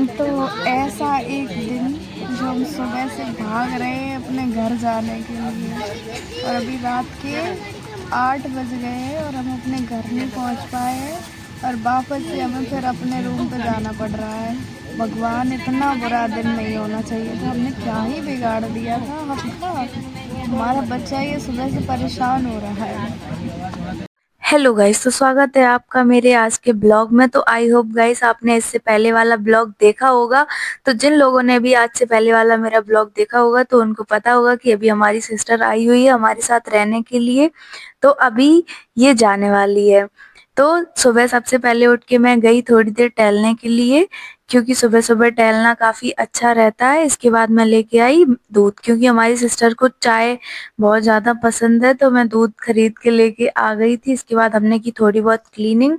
तो ऐसा एक दिन जो हम सुबह से भाग रहे हैं अपने घर जाने के लिए और अभी रात के 8 बज गए हैं और हम अपने घर नहीं पहुंच पाए हैं और वापस से हमें फिर अपने रूम पे जाना पड़ रहा है। भगवान, इतना बुरा दिन नहीं होना चाहिए था। हमने क्या ही बिगाड़ दिया था हमका। हमारा बच्चा ये सुबह से परेशान हो रहा है। हेलो गाइस, तो स्वागत है आपका मेरे आज के ब्लॉग में। तो आई होप गाइस आपने इससे पहले वाला ब्लॉग देखा होगा। तो जिन लोगों ने भी आज से पहले वाला मेरा ब्लॉग देखा होगा तो उनको पता होगा कि अभी हमारी सिस्टर आई हुई है हमारे साथ रहने के लिए। तो अभी ये जाने वाली है। तो सुबह सबसे पहले उठ के मैं गई थोड़ी देर टहलने के लिए, क्योंकि सुबह सुबह टहलना काफी अच्छा रहता है। इसके बाद मैं लेके आई दूध, क्योंकि हमारी सिस्टर को चाय बहुत ज़्यादा पसंद है। तो मैं दूध खरीद के लेके आ गई थी। इसके बाद हमने की थोड़ी बहुत क्लीनिंग,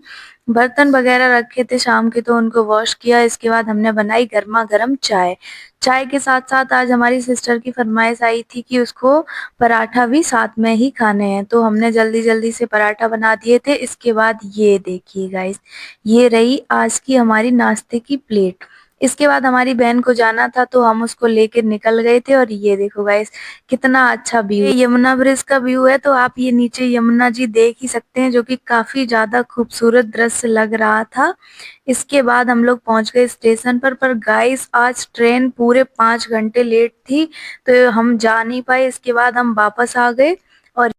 बर्तन वगैरह रखे थे शाम के तो उनको वॉश किया। इसके बाद हमने बनाई गर्मा गर्म चाय। चाय के साथ साथ आज हमारी सिस्टर की फरमाइश आई थी कि उसको पराठा भी साथ में ही खाने हैं, तो हमने जल्दी जल्दी से पराठा बना दिए थे। इसके बाद ये देखिए गाइस, ये रही आज की हमारी नाश्ते की प्लेट। इसके बाद हमारी बहन को जाना था तो हम उसको लेकर निकल गए थे। और ये देखो गाइस, कितना अच्छा व्यू, ये यमुना ब्रिज का व्यू है। तो आप ये नीचे यमुना जी देख ही सकते हैं, जो कि काफी ज्यादा खूबसूरत दृश्य लग रहा था। इसके बाद हम लोग पहुंच गए स्टेशन पर गाइस आज ट्रेन पूरे 5 घंटे लेट थी, तो हम जा नहीं पाए। इसके बाद हम वापस आ गए। और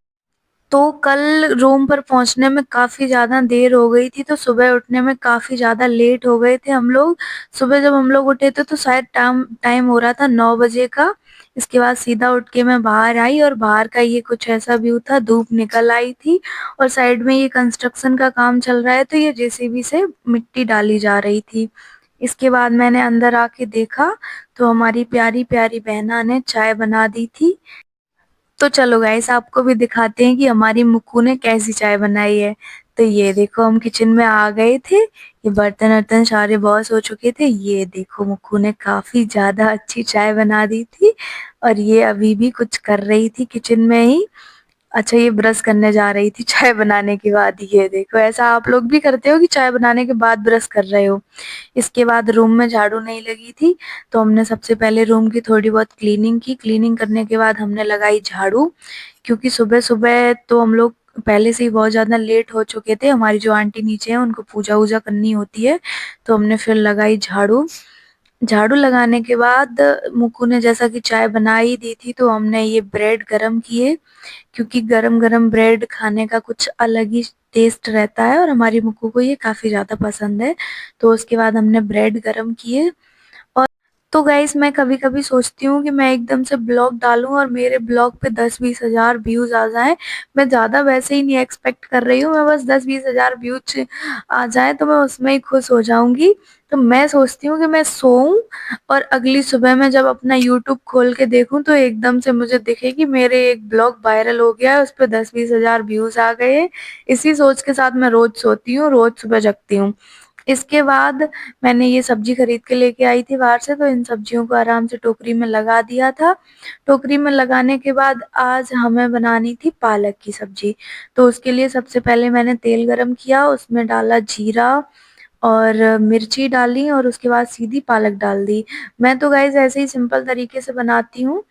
तो कल रूम पर पहुंचने में काफी ज्यादा देर हो गई थी, तो सुबह उठने में काफी ज्यादा लेट हो गए थे हम लोग। सुबह जब हम लोग उठे थे तो शायद टाइम टाइम हो रहा था 9 बजे का। इसके बाद सीधा उठ के मैं बाहर आई और बाहर का ये कुछ ऐसा व्यू था, धूप निकल आई थी और साइड में ये कंस्ट्रक्शन का काम चल रहा है, तो ये जेसीबी से मिट्टी डाली जा रही थी। इसके बाद मैंने अंदर आके देखा तो हमारी प्यारी प्यारी बहना ने चाय बना दी थी। तो चलो गाइस, आपको भी दिखाते हैं कि हमारी मुक्कू ने कैसी चाय बनाई है। तो ये देखो, हम किचन में आ गए थे, ये बर्तन वर्तन सारे वॉश हो चुके थे। ये देखो, मुक्कू ने काफी ज्यादा अच्छी चाय बना दी थी और ये अभी भी कुछ कर रही थी किचन में ही। अच्छा, ये ब्रश करने जा रही थी चाय बनाने के बाद। ये देखो, ऐसा आप लोग भी करते हो कि चाय बनाने के बाद ब्रश कर रहे हो। इसके बाद रूम में झाड़ू नहीं लगी थी, तो हमने सबसे पहले रूम की थोड़ी बहुत क्लीनिंग की। क्लीनिंग करने के बाद हमने लगाई झाड़ू, क्योंकि सुबह सुबह तो हम लोग पहले से ही बहुत ज़्यादा लेट हो चुके थे। हमारी जो आंटी नीचे हैं उनको पूजा वूजा करनी होती है, तो हमने फिर लगाई झाड़ू। झाड़ू लगाने के बाद मुक्कू ने जैसा कि चाय बना ही दी थी, तो हमने ये ब्रेड गरम किए, क्योंकि गरम गरम ब्रेड खाने का कुछ अलग ही टेस्ट रहता है और हमारी मुक्कू को ये काफ़ी ज़्यादा पसंद है। तो उसके बाद हमने ब्रेड गरम किए। और तो गाइस, मैं कभी-कभी सोचती हूँ कि मैं एकदम से ब्लॉग डालूँ और मेरे ब्लॉग पे 10-20 हज़ार व्यूज़ आ जाएँ। मैं ज़्यादा वैसे ही नहीं एक्सपेक्ट कर रही हूँ, मैं बस 10-20 हज़ार व्यूज़ आ जाएँ तो मैं उसमें ही खुश हो जाऊँगी। तो मैं सोचती हूँ कि मैं सोऊँ और अगली सुबह में जब अपना यूट्यूब खोल के देखूँ तो एकदम से मुझे दिखे कि मेरे एक ब्लॉग वायरल हो गया है, उस पे 10-20 हज़ार व्यूज़ आ गए हैं। इसी सोच के साथ मैं रोज़ सोती हूँ, रोज़ सुबह जगती हूँ। इसके बाद मैंने ये सब्जी खरीद के लेके आई थी बाहर से, तो इन सब्जियों को आराम से टोकरी में लगा दिया था। टोकरी में लगाने के बाद आज हमें बनानी थी पालक की सब्जी। तो उसके लिए सबसे पहले मैंने तेल गरम किया, उसमें डाला जीरा और मिर्ची डाली और उसके बाद सीधी पालक डाल दी। मैं तो गाइस ऐसे ही सिंपल तरीके से बनाती हूँ।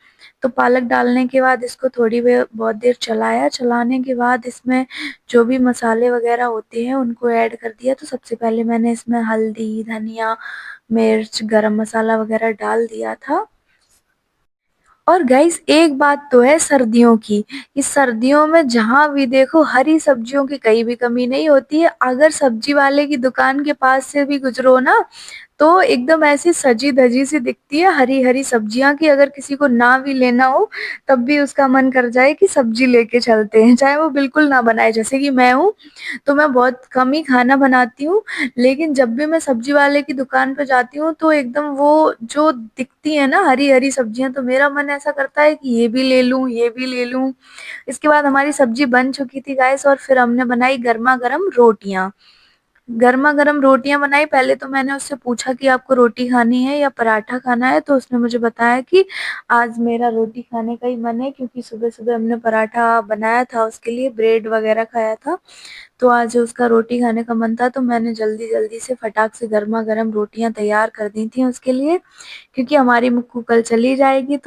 तो पालक डालने के बाद इसको थोड़ी देर बहुत देर चलाया। चलाने के बाद इसमें जो भी मसाले वगैरह होते हैं उनको ऐड कर दिया। तो सबसे पहले मैंने इसमें हल्दी, धनिया, मिर्च, गरम मसाला वगैरह डाल दिया था। और गाइस, एक बात तो है सर्दियों की, इस सर्दियों में जहाँ भी देखो हरी सब्जियों की कहीं भी कमी नहीं होती है। अगर सब्जी वाले की दुकान के पास से भी गुजरो ना, तो एकदम ऐसी सजी-धजी सी दिखती है हरी-हरी सब्जियाँ कि अगर किसी को ना भी लेना हो, तब भी उसका मन कर जाए कि सब्जी लेके चलते हैं, चाहे वो बिल्कुल ना बनाए। जैसे कि मैं हूँ, तो मैं बहुत कम ही खाना बनाती हूँ, लेकिन जब भी मैं सब्जी वाले की दुकान पे जाती हूँ, तो एकदम वो जो दिखती है ना हरी-हरी सब्जियाँ, तो मेरा मन ऐसा करता है कि ये भी ले लूँ, ये भी ले लूँ। इसके बाद हमारी सब्जी बन चुकी थी गाइस और फिर हमने बनाई गरमा-गरम रोटियाँ। गर्मा गर्म रोटियां बनाई। पहले तो मैंने उससे पूछा कि आपको रोटी खानी है या पराठा खाना है, तो उसने मुझे बताया कि आज मेरा रोटी खाने का ही मन है, क्योंकि सुबह सुबह हमने पराठा बनाया था उसके लिए, ब्रेड वगैरह खाया था, तो आज उसका रोटी खाने का मन था। तो मैंने जल्दी जल्दी से फटाक से गर्मा गर्म रोटियां तैयार कर दी थी उसके लिए, क्योंकि हमारी मुक्कू कल चली जाएगी।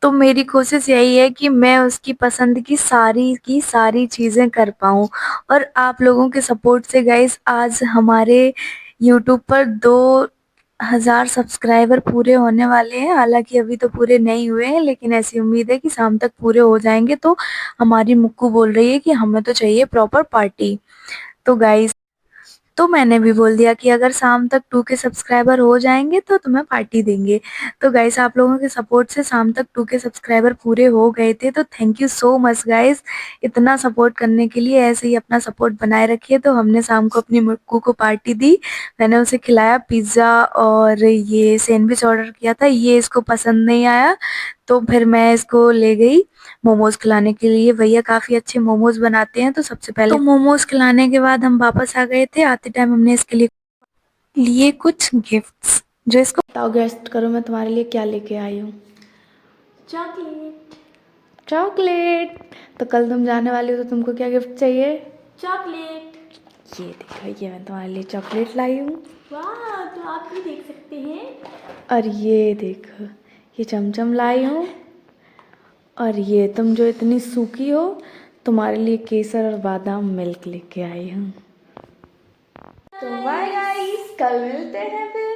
तो मेरी कोशिश यही है कि मैं उसकी पसंद की सारी चीज़ें कर पाऊँ। और आप लोगों के सपोर्ट से गाइस आज हमारे यूट्यूब पर 2000 सब्सक्राइबर पूरे होने वाले हैं। हालाँकि अभी तो पूरे नहीं हुए हैं, लेकिन ऐसी उम्मीद है कि शाम तक पूरे हो जाएँगे। तो हमारी मुक्कू बोल रही है कि हमें तो चाहिए प्रॉपर पार्टी। तो गाइस, तो मैंने भी बोल दिया कि अगर शाम तक 2 के सब्सक्राइबर हो जाएँगे तो तुम्हें पार्टी देंगे। तो गाइस, आप लोगों के सपोर्ट से शाम तक 2 के सब्सक्राइबर पूरे हो गए थे, तो thank you so much guys इतना सपोर्ट करने के लिए। ऐसे ही अपना सपोर्ट बनाए रखिए। तो हमने शाम को अपनी मुक्कू को पार्टी दी। मैंने उसे खिलाया पिज़्ज़ा और ये सैंडविच ऑर्डर किया था, ये इसको पसंद नहीं आया, तो फिर मैं इसको ले गई मोमोज़ खिलाने के लिए। भैया काफ़ी अच्छे मोमोज़ बनाते हैं। तो सबसे पहले तो मोमोज़ खिलाने के बाद हम वापस आ गए थे। आते टाइम हमने इसके लिए कुछ गिफ्ट्स, जो इसको बताओ, गेस्ट करो मैं तुम्हारे लिए क्या लेके आई हूँ। चॉकलेट। चॉकलेट। तो कल तुम जाने वाली हो तो तुमको क्या गिफ्ट चाहिए? चॉकलेट। ये देखो, ये मैं तुम्हारे लिए चॉकलेट लाई हूँ। वाह, तो आप भी देख सकते हैं। और ये देखो, ये चमचम लाई हूँ। और ये तुम जो इतनी सूखी हो, तुम्हारे लिए केसर और बादाम मिल्क लेके आई हूँ। तो बाय गाइस, कल मिलते हैं फिर।